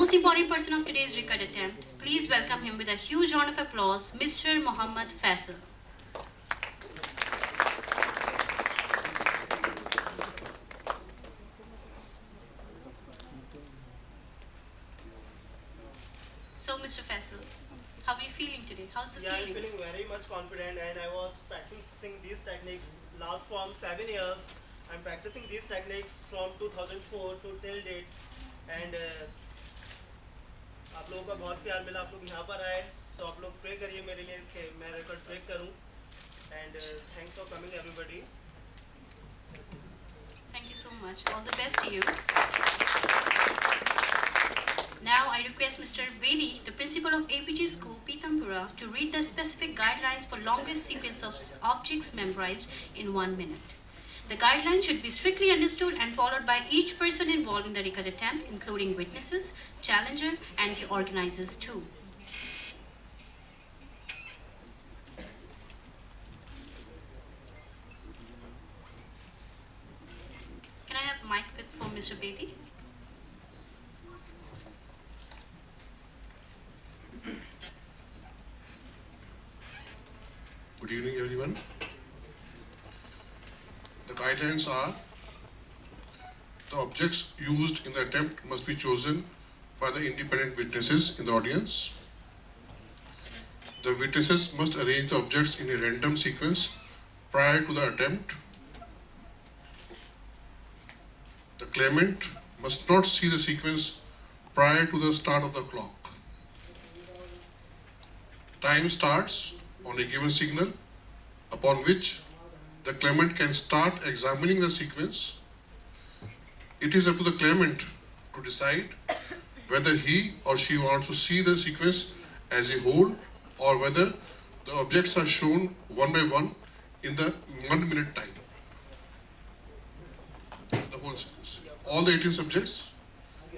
most important person of today's record attempt. Please welcome him with a huge round of applause, Mr. Mohammad Faisal. So, Mr. Faisal, how are you feeling today? How's the feeling? I'm feeling very much confident, and I was practicing these techniques last from 7 years. I'm practicing these techniques from 2004 to till date, and आप लोगों का बहुत प्यार मिला, आप लोग यहाँ पर आए, so आप लोग pray करिए मेरे लिए कि मैं record break करूँ, and thanks for coming everybody. Thank you so much. All the best to you. Now I request Mr. Bedi, the principal of APJ School, Pitampura, to read the specific guidelines for longest sequence of objects memorized in 1 minute. The guidelines should be strictly understood and followed by each person involved in the record attempt, including witnesses, challenger, and the organizers too. Can I have mic with for Mr. Bedi? Good evening, everyone. The guidelines are: the objects used in the attempt must be chosen by the independent witnesses in the audience. The witnesses must arrange the objects in a random sequence prior to the attempt. The claimant must not see the sequence prior to the start of the clock. Time starts on a given signal, upon which the claimant can start examining the sequence. It is up to the claimant to decide whether he or she wants to see the sequence as a whole or whether the objects are shown one by one in the 1 minute time. The whole sequence. All the 18 subjects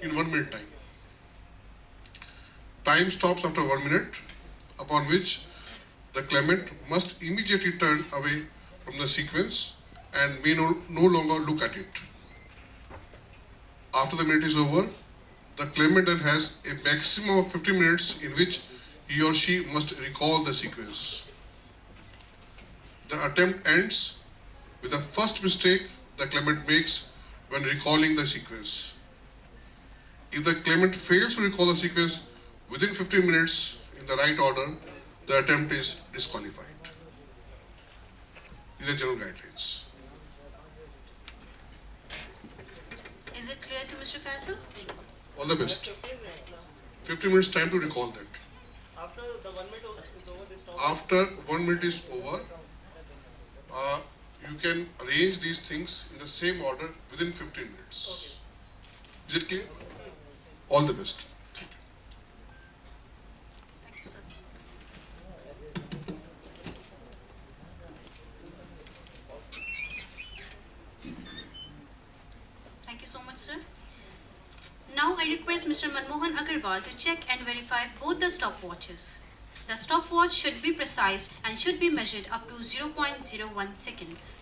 in 1 minute time. Time stops after 1 minute, upon which the claimant must immediately turn away from the sequence and may no longer look at it. After the minute is over, the claimant then has a maximum of 50 minutes in which he or she must recall the sequence. The attempt ends with the first mistake the claimant makes when recalling the sequence. If the claimant fails to recall the sequence within 15 minutes in the right order, the attempt is disqualified. These are general guidelines. Is it clear to Mr. Faisal? All the best. 15 minutes now. 15 minutes time to recall that. After the 1 minute is over, this stop. After 1 minute is over, you can arrange these things in the same order within 15 minutes. Is it clear? All the best. Thank you, sir. Thank you so much, sir. Now I request Mr. Manmohan Agarwal to check and verify both the stopwatches. The stopwatch should be precise and should be measured up to 0.01 seconds.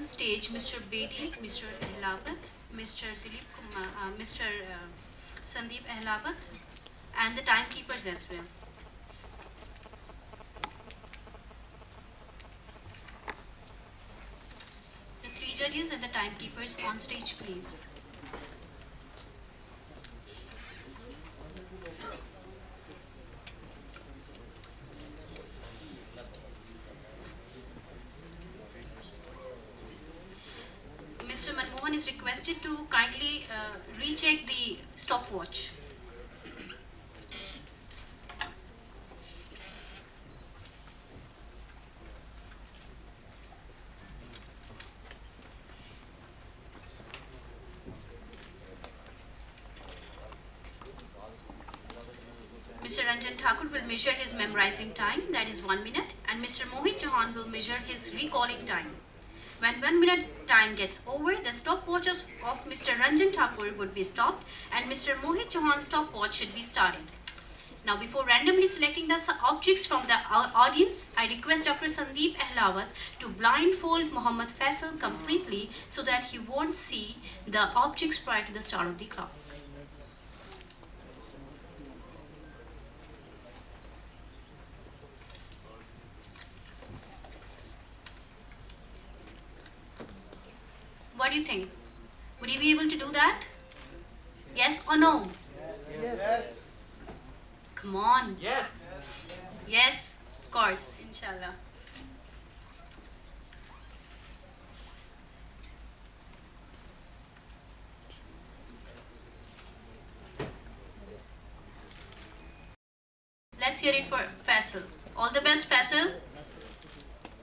stage Mr. Bedi, Mr. Ehlabat, Mr. Dilip Kumar, Mr. Sandeep Ehlabat, and the timekeepers as well. The three judges and the timekeepers on stage, please. Mr. Manmohan is requested to kindly recheck the stopwatch. Mr. Ranjan Thakur will measure his memorizing time, that is 1 minute, and Mr. Mohit Chauhan will measure his recalling time. When 1 minute time gets over, the stopwatches of Mr. Ranjan Thakur would be stopped and Mr. Mohit Chauhan's stopwatch should be started. Now, before randomly selecting the objects from the audience, I request Dr. Sandeep Ehlawat to blindfold Muhammad Faisal completely so that he won't see the objects prior to the start of the clock. What do you think? Would you be able to do that? Yes or no? Yes. Come on. Yes. Yes, of course, inshallah. Let's hear it for Faisal. All the best, Faisal.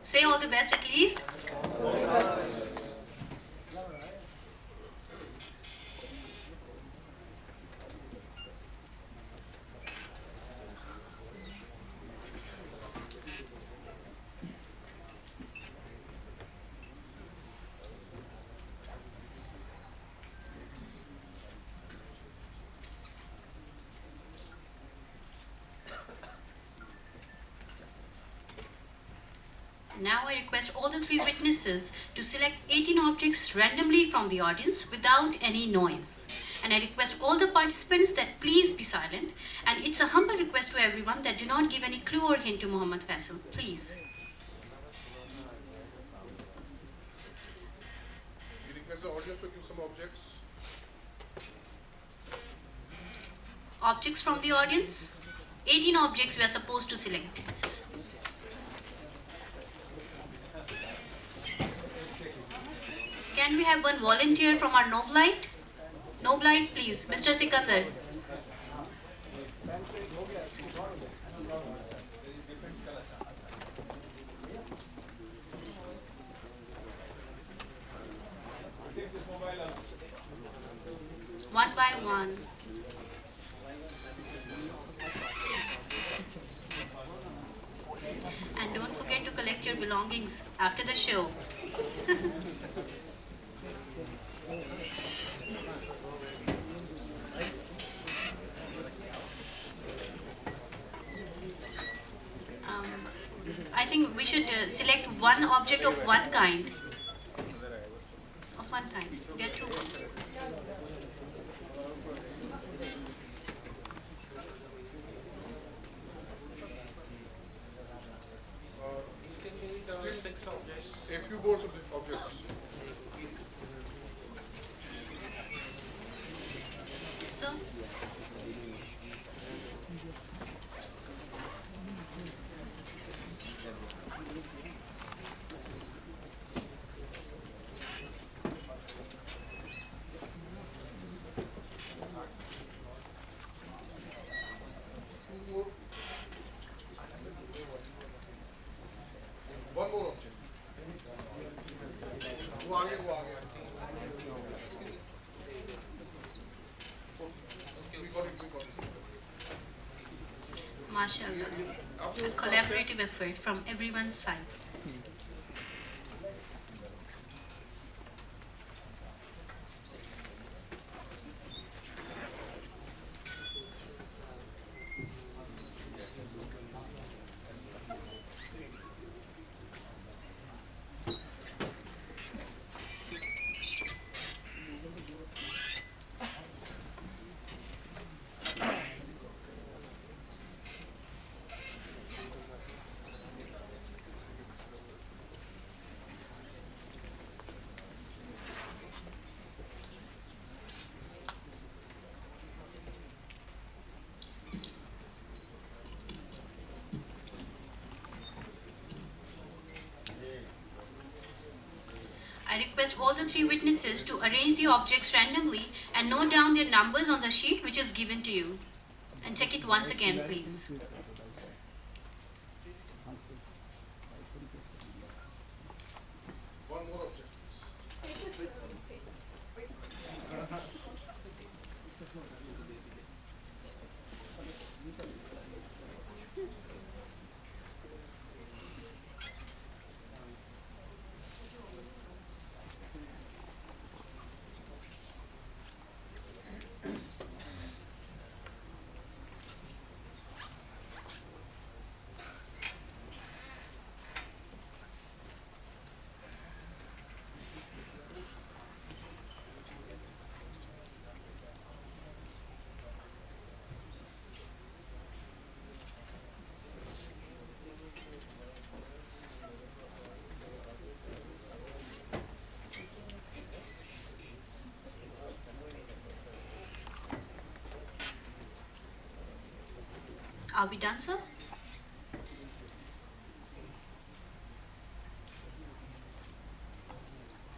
Say all the best at least. Now I request all the three witnesses to select 18 objects randomly from the audience without any noise. And I request all the participants that please be silent. And it's a humble request to everyone that do not give any clue or hint to Muhammad Faisal. Please. We request the audience to give some objects. Objects from the audience. 18 objects we are supposed to select. Can we have one volunteer from our Noblite? Noblite, please. Mr. Sikandar. One by one. And don't forget to collect your belongings after the show. I think we should select one object of one kind. Of one kind. There are two. A few more objects. So, One more object. वो आगे वो आगे. We got it. mashallah. Collaborative effort from everyone's side. I request all the three witnesses to arrange the objects randomly and note down their numbers on the sheet which is given to you. And check it once again, please. One more object, please. Are we done, sir?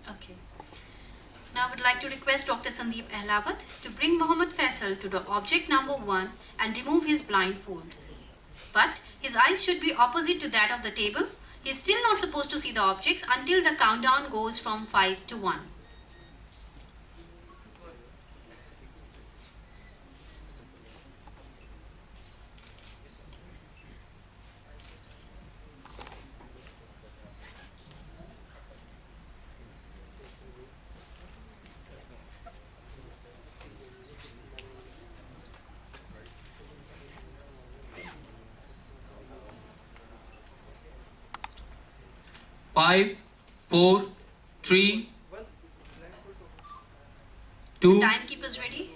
Okay. Now I would like to request Dr. Sandeep Ahlawat to bring Mohammed Faisal to the object number 1 and remove his blindfold. But his eyes should be opposite to that of the table. He is still not supposed to see the objects until the countdown goes from 5 to 1. Five, four, three, two. Timekeepers ready?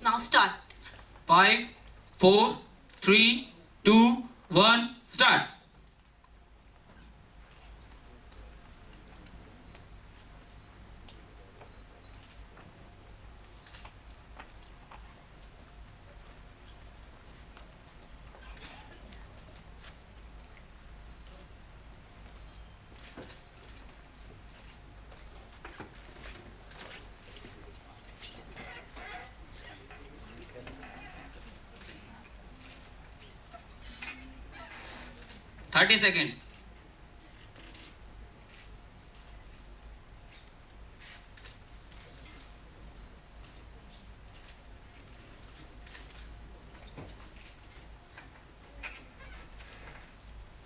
Now start. 5, 4, 3, 2, 1, start. Thirty seconds.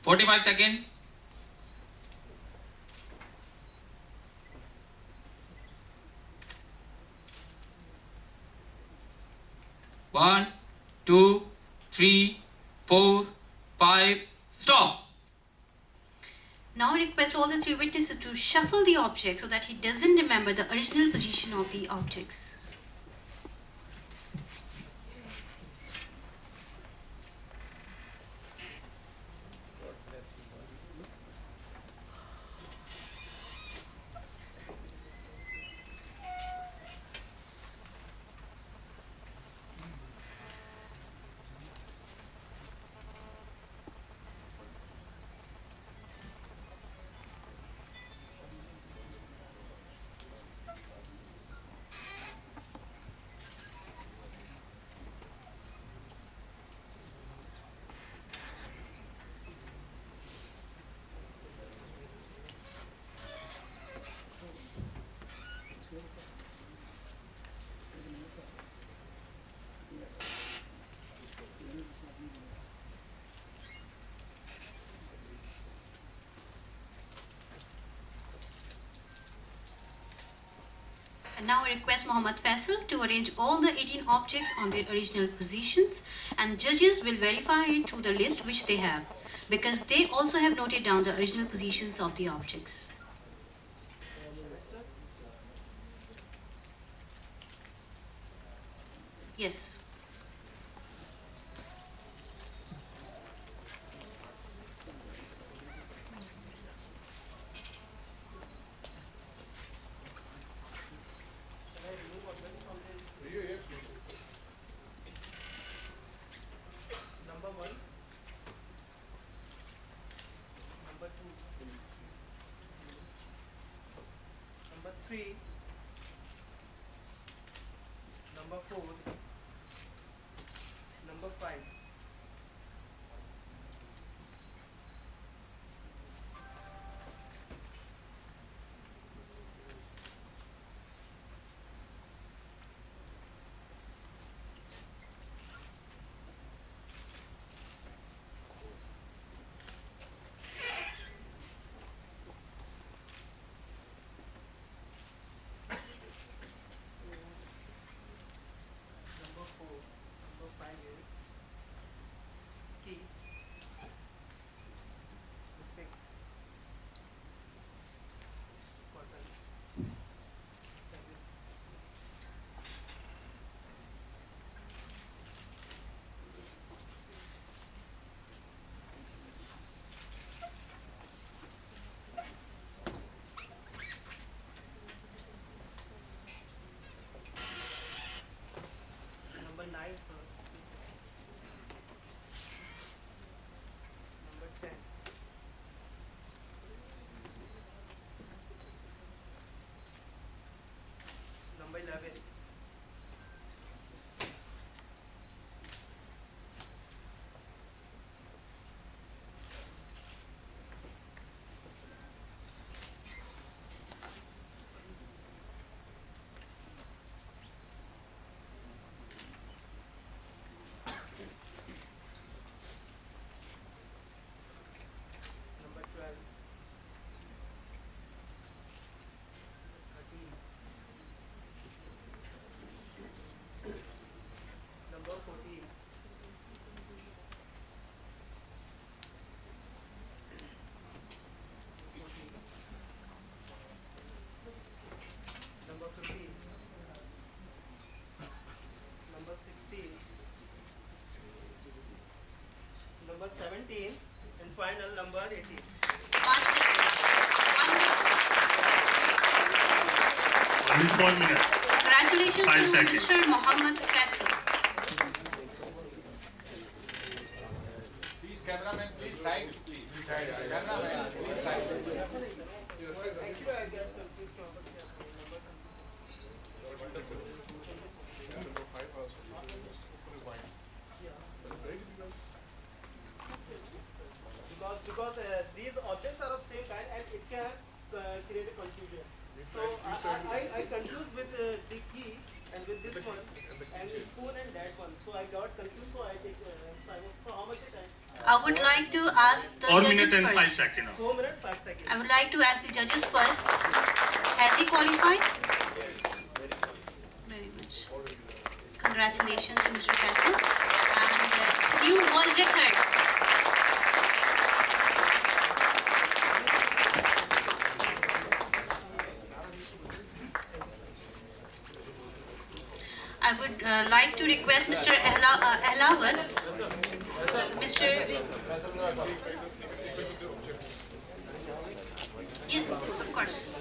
45 seconds. One, two, three, 4, 5, stop. Now I request all the three witnesses to shuffle the object so that he doesn't remember the original position of the objects. And now I request Mohammed Faisal to arrange all the 18 objects on their original positions, and judges will verify it through the list which they have, because they also have noted down the original positions of the objects. Yes. 3, number 4, number 5. Number 4, number 5 is key. The 6, button. 7, number 9, number 10, number 11, number 12, 13, number 14, number 15, number 16, number 17, and final number 18. Master, 1 minute. Only 4 minutes. Congratulations 5 to seconds. Mr. Mohammed Faisal. Please, cameraman, please side. Please, cameraman, please side. Actually, I get confused number because these objects are of same kind and it can create a confusion. So I confused with the key and with this one and the spoon and that one. So I got confused. So I take. So how much is time? I would like to ask the 4 judges minutes and 5 first. seconds. 4 minutes 5 seconds. I would like to ask the judges first. Has he qualified? Very much. Congratulations to Mr. Faisal. And it's a new world record. I would like to request Mr. Ehlawat, Mr. Yes, of course.